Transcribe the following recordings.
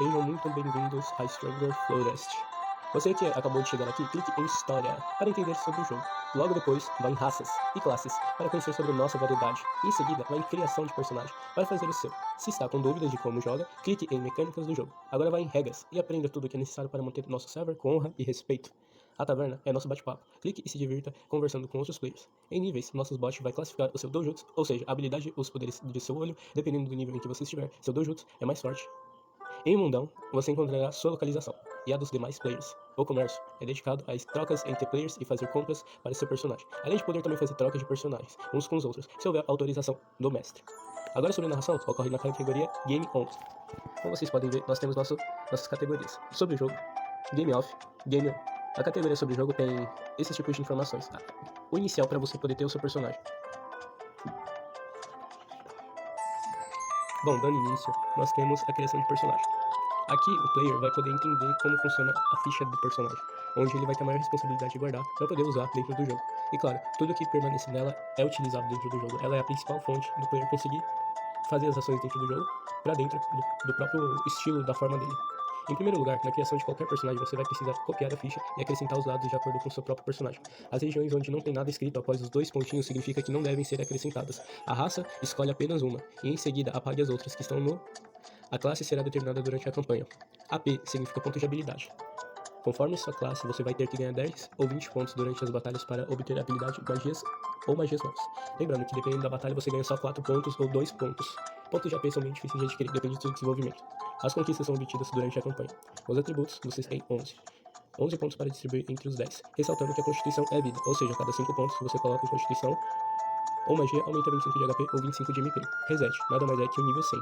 Sejam muito bem-vindos a Stranger Forest. Você que acabou de chegar aqui, clique em História para entender sobre o jogo. Logo depois, vai em Raças e Classes para conhecer sobre nossa variedade. Em seguida, vai em Criação de Personagem para fazer o seu. Se está com dúvidas de como joga, clique em Mecânicas do jogo. Agora vai em Regras e aprenda tudo o que é necessário para manter nosso server com honra e respeito. A taverna é nosso bate-papo. Clique e se divirta conversando com outros players. Em níveis, nossos bots vai classificar o seu dojutsu, ou seja, a habilidade ou os poderes de seu olho, dependendo do nível em que você estiver. Seu dojutsu é mais forte. Em Mundão, você encontrará sua localização e a dos demais players. O comércio é dedicado às trocas entre players e fazer compras para seu personagem, além de poder também fazer trocas de personagens uns com os outros, se houver autorização do mestre. Agora sobre narração, ocorre na categoria Game On. Como vocês podem ver, nós temos nossas categorias. Sobre o jogo, Game Off, Game On. A categoria sobre o jogo tem esses tipos de informações. O inicial para você poder ter o seu personagem. Bom, dando início, nós temos a criação de personagem. Aqui o player vai poder entender como funciona a ficha do personagem, onde ele vai ter a maior responsabilidade de guardar para poder usar dentro do jogo. E claro, tudo que permanece nela é utilizado dentro do jogo. Ela é a principal fonte do player conseguir fazer as ações dentro do jogo para dentro do próprio estilo, da forma dele. Em primeiro lugar, na criação de qualquer personagem, você vai precisar copiar a ficha e acrescentar os dados de acordo com o seu próprio personagem. As regiões onde não tem nada escrito após os dois pontinhos significa que não devem ser acrescentadas. A raça escolhe apenas uma, e em seguida apague as outras que estão no... A classe será determinada durante a campanha. AP significa ponto de habilidade. Conforme sua classe, você vai ter que ganhar 10 ou 20 pontos durante as batalhas para obter habilidade, magias ou magias novas. Lembrando que dependendo da batalha você ganha só 4 pontos ou 2 pontos. Pontos de AP são bem difíceis de adquirir, depende do seu desenvolvimento. As conquistas são obtidas durante a campanha. Os atributos, vocês têm 11. 11 pontos para distribuir entre os 10. Ressaltando que a Constituição é vida, ou seja, a cada 5 pontos que você coloca em Constituição ou magia, aumenta 25 de HP ou 25 de MP. Reset, nada mais é que o nível 100.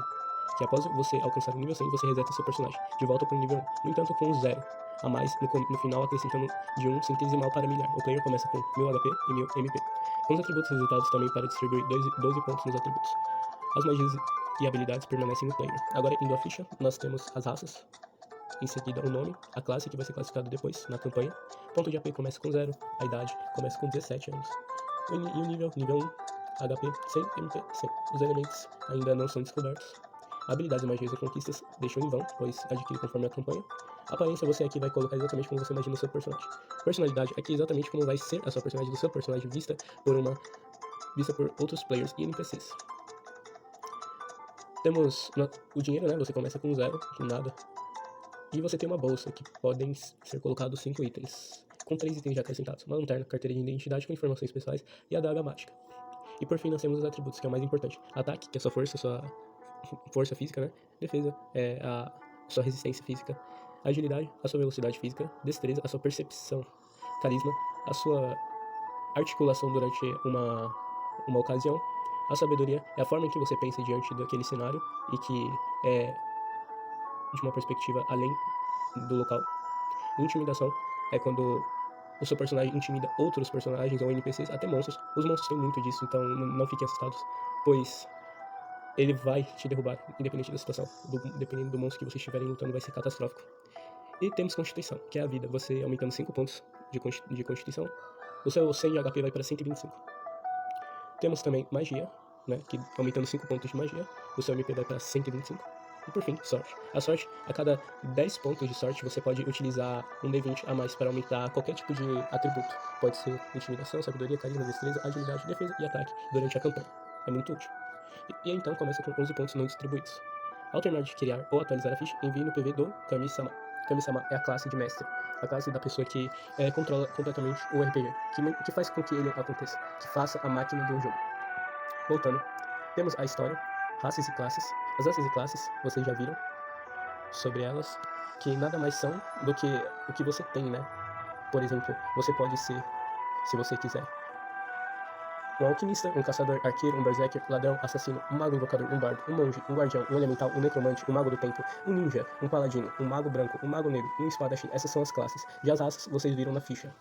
Que após você alcançar o nível 100, você reseta seu personagem, de volta para o nível 1. No entanto, com 0 a mais no final, acrescentando de 1 centesimal para milhar. O player começa com 1000 HP e 1000 MP. Com os atributos resetados também para distribuir 12 pontos nos atributos. As magias e habilidades permanecem no player. Agora, indo à ficha, nós temos as raças, em seguida o nome, a classe que vai ser classificado depois na campanha. Ponto de AP começa com 0, a idade começa com 17 anos. E o nível 1, HP 100, MP 100. Os elementos ainda não são descobertos. Habilidades, magias ou conquistas deixam em vão, pois adquire conforme a campanha. Aparência, você aqui vai colocar exatamente como você imagina o seu personagem. Personalidade, aqui exatamente como vai ser a sua personagem do seu personagem vista por outros players e NPCs. Temos o dinheiro, né? Você começa com 0, com nada. E você tem uma bolsa que podem ser colocados 5 itens, com 3 itens já acrescentados: uma lanterna, carteira de identidade com informações pessoais e a daga mágica. E por fim nós temos os atributos, que é o mais importante. Ataque, que é a sua força física, né? Defesa, é a sua resistência física. Agilidade, a sua velocidade física. Destreza, a sua percepção. Carisma, a sua articulação durante uma ocasião. A sabedoria é a forma em que você pensa diante daquele cenário e que é de uma perspectiva além do local. Intimidação é quando o seu personagem intimida outros personagens ou NPCs, até monstros. Os monstros têm muito disso, então não fiquem assustados, pois ele vai te derrubar, independente da situação. Dependendo do monstro que vocês estiverem lutando, vai ser catastrófico. E temos Constituição, que é a vida. Você aumentando 5 pontos de Constituição, o seu 100 de HP vai para 125. Temos também Magia, né, que aumentando 5 pontos de Magia, o seu MP vai para 125. E por fim, sorte. A sorte, a cada 10 pontos de sorte, você pode utilizar um D20 a mais para aumentar qualquer tipo de atributo. Pode ser intimidação, sabedoria, carisma, destreza, agilidade, defesa e ataque durante a campanha. É muito útil. E então começa com 11 pontos não distribuídos. Ao terminar de criar ou atualizar a ficha, envie no PV do Kami-sama. Kami-sama é a classe de mestre, a classe da pessoa que controla completamente o RPG, que faz com que ele aconteça, que faça a máquina do jogo. Voltando, temos a história, raças e classes. As raças e classes, vocês já viram sobre elas, que nada mais são do que o que você tem, né? Por exemplo, você pode ser, se você quiser, um alquimista, um caçador, arqueiro, um berserker, ladrão, assassino, um mago invocador, um bardo, um monge, um guardião, um elemental, um necromante, um mago do tempo, um ninja, um paladino, um mago branco, um mago negro, um espadachim. Essas são as classes. Já as raças, vocês viram na ficha.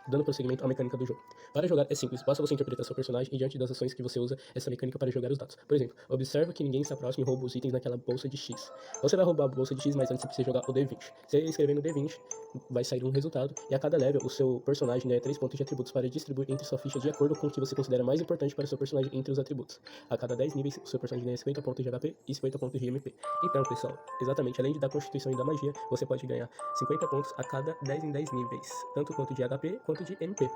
Dando prosseguimento à mecânica do jogo. Para jogar é simples, basta você interpretar seu personagem e diante das ações que você usa essa mecânica para jogar os dados. Por exemplo, observa que ninguém está próximo e rouba os itens naquela bolsa de X. Você vai roubar a bolsa de X, mas antes você precisa jogar o D20. Se escrever no D20, vai sair um resultado, e a cada level o seu personagem ganha 3 pontos de atributos para distribuir entre sua ficha de acordo com o que você considera mais importante para o seu personagem entre os atributos. A cada 10 níveis, o seu personagem ganha 50 pontos de HP e 50 pontos de MP. Então, pessoal, exatamente, além da constituição e da magia, você pode ganhar 50 pontos a cada 10 em 10 níveis, tanto quanto de HP quanto de MP.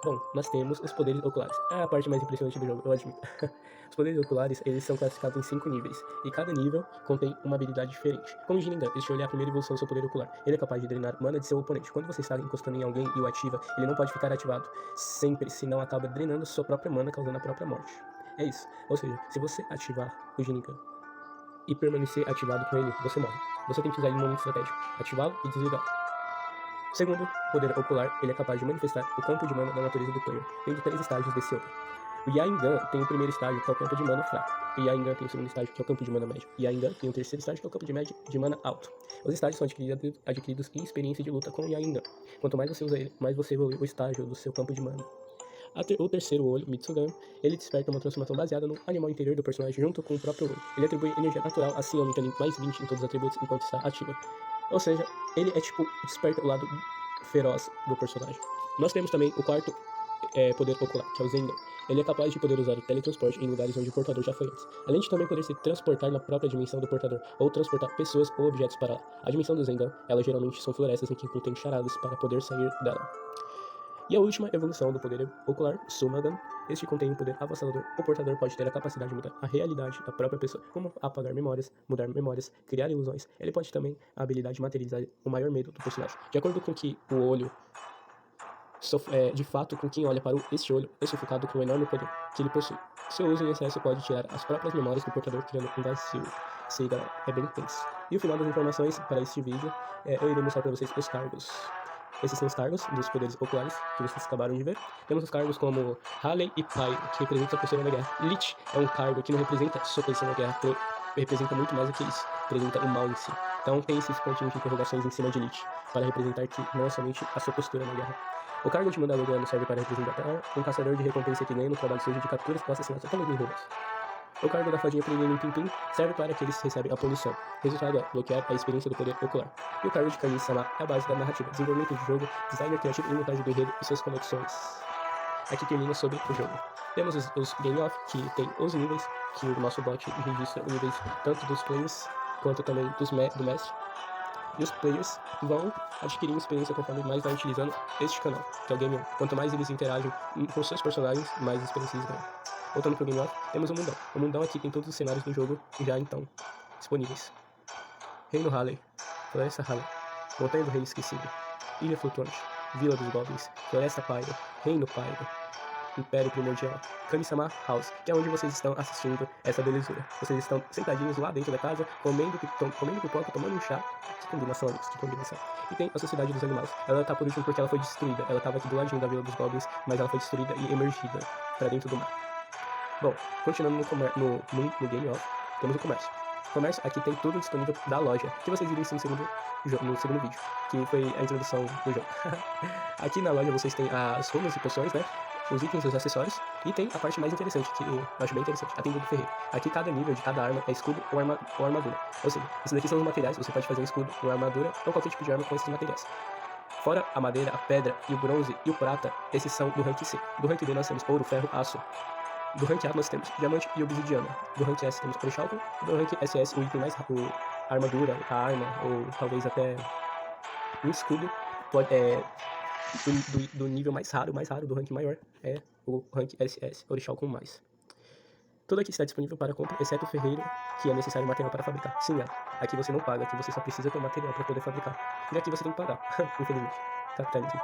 Bom, nós temos os poderes oculares. É a parte mais impressionante do jogo, eu admito. Os poderes oculares, eles são classificados em 5 níveis, e cada nível contém uma habilidade diferente. Como o Sharingan, este olho é a primeira evolução do seu poder ocular. Ele é capaz de drenar mana de seu oponente. Quando você está encostando em alguém e o ativa, ele não pode ficar ativado sempre, senão acaba drenando sua própria mana, causando a própria morte. É isso. Ou seja, se você ativar o Sharingan e permanecer ativado com ele, você morre. Você tem que usar ele no momento estratégico, ativá-lo e desligá-lo. Segundo poder ocular, ele é capaz de manifestar o campo de mana da natureza do player, tendo 3 estágios desse outro. O Sharingan tem o primeiro estágio, que é o campo de mana fraco. O Sharingan tem o segundo estágio, que é o campo de mana médio. O Sharingan tem o terceiro estágio, que é o campo de mana alto. Os estágios são adquiridos em experiência de luta com o Sharingan. Quanto mais você usa ele, mais você evolui o estágio do seu campo de mana. O terceiro olho, Mitsugan, ele desperta uma transformação baseada no animal interior do personagem junto com o próprio olho. Ele atribui energia natural, assim aumentando em mais 20 em todos os atributos enquanto está ativa. Ou seja, ele é tipo, desperta o lado feroz do personagem. Nós temos também o quarto poder ocular, que é o Zengan. Ele é capaz de poder usar o teletransporte em lugares onde o portador já foi antes, além de também poder se transportar na própria dimensão do portador, ou transportar pessoas ou objetos para lá. A dimensão do Zengan, elas geralmente são florestas em que contém charadas para poder sair dela. E a última evolução do poder ocular, Sumagan, este contém um poder avassalador. O portador pode ter a capacidade de mudar a realidade da própria pessoa, como apagar memórias, mudar memórias, criar ilusões. Ele pode também a habilidade de materializar o maior medo do personagem. De acordo com que o olho, de fato, com quem olha para este olho, é sufocado com o enorme poder que ele possui. Seu uso em excesso pode tirar as próprias memórias do portador, criando um vazio. Sei, galera, é bem tenso. E o final das informações para este vídeo, eu irei mostrar para vocês os cargos. Esses são os cargos dos poderes oculares que vocês acabaram de ver. Temos os cargos como Halley e Pyro, que representam sua postura na guerra. Lich é um cargo que não representa sua posição na guerra, representa muito mais do que isso, representa o mal em si. Então tem esses pontinhos de interrogações em cima de Lich, para representar que não é somente a sua postura na guerra. O cargo de Mandaloriano serve para representar um caçador de recompensa que ganha no trabalho sujo de capturas ou assassinatos até mesmo roubos. O cargo da fadinha prendendo em Pimpim serve para que eles recebem a punição. Resultado é bloquear a experiência do poder ocular. E o cargo de Kami-sama é a base da narrativa, desenvolvimento de jogo, designer criativo e montagem do enredo e suas conexões. Aqui termina sobre o jogo. Temos os Game Off, que tem os níveis, que o nosso bot registra os níveis tanto dos players quanto também do mestre. E os players vão adquirindo experiência conforme mais vai utilizando este canal, que é o Game On. Quanto mais eles interagem com seus personagens, mais experiência eles ganham. Voltando pro Game Off, temos o Mundão. O Mundão aqui tem todos os cenários do jogo já então disponíveis. Reino Halley, Floresta Halley, Montanha do Rei Esquecido, Ilha Flutuante, Vila dos Goblins, Floresta Pyro, Reino Pyro, Império Primordial, Kami-sama House, que é onde vocês estão assistindo essa belezura. Vocês estão sentadinhos lá dentro da casa, comendo pipoca, tomando um chá. Que combinação, amigos, que combinação. E tem a Sociedade dos Animais. Ela tá por último porque ela foi destruída. Ela tava aqui do ladinho da Vila dos Goblins, mas ela foi destruída e emergida pra dentro do mar. Bom, continuando no Game Off, temos o comércio. O comércio aqui tem tudo disponível da loja, que vocês viram no segundo vídeo, que foi a introdução do jogo. Aqui na loja vocês têm as runas e poções, né? Os itens e os acessórios, e tem a parte mais interessante, que eu acho bem interessante, a tenda do ferreiro. Aqui cada nível de cada arma é escudo ou armadura. Ou seja, esses daqui são os materiais, você pode fazer um escudo, uma armadura, ou qualquer tipo de arma com esses materiais. Fora a madeira, a pedra e o bronze e o prata, esses são do rank C. Do rank D nós temos ouro, ferro, aço. Do rank A nós temos diamante e obsidiana. Do rank S temos orichalcum. Do rank SS o item mais rápido, a armadura, a arma, ou talvez até um escudo, do nível mais raro do rank maior, é o rank SS, orichalcum mais. Tudo aqui está disponível para compra, exceto o ferreiro, que é necessário material para fabricar. Sim, aqui você não paga, aqui você só precisa ter o material para poder fabricar. E aqui você tem que pagar, infelizmente. Capitalismo.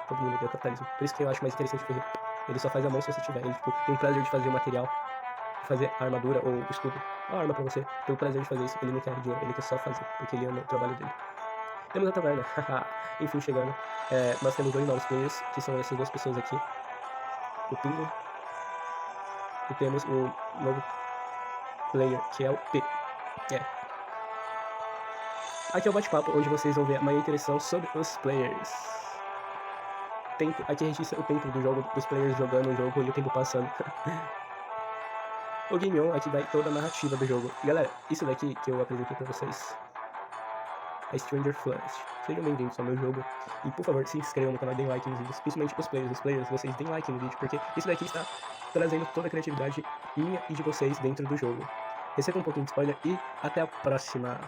Todo mundo odeia capitalismo. Por isso que eu acho mais interessante o ferreiro. Ele só faz a mão se você tiver. Ele tem o prazer de fazer o material, fazer a armadura ou o escudo. A arma pra você. Tem o prazer de fazer isso. Ele não quer dinheiro, ele quer só fazer, porque ele ama o trabalho dele. Temos a taverna. Enfim, chegando. Nós temos 2 novos players, que são essas 2 pessoas aqui. O Pingo. E temos o novo player, que é o P. Aqui é o bate-papo, onde vocês vão ver a maior interação sobre os players. tempo, aqui registra o tempo do jogo, dos players jogando o jogo e o tempo passando. O Game On, aqui vai toda a narrativa do jogo. E galera, isso daqui que eu apresentei pra vocês é Stranger Forest. Sejam bem-vindos ao meu jogo. E por favor, se inscrevam no canal e deem like nos vídeos, principalmente os players, vocês deem like no vídeo, porque isso daqui está trazendo toda a criatividade minha e de vocês dentro do jogo. Receba um pouquinho de spoiler e até a próxima!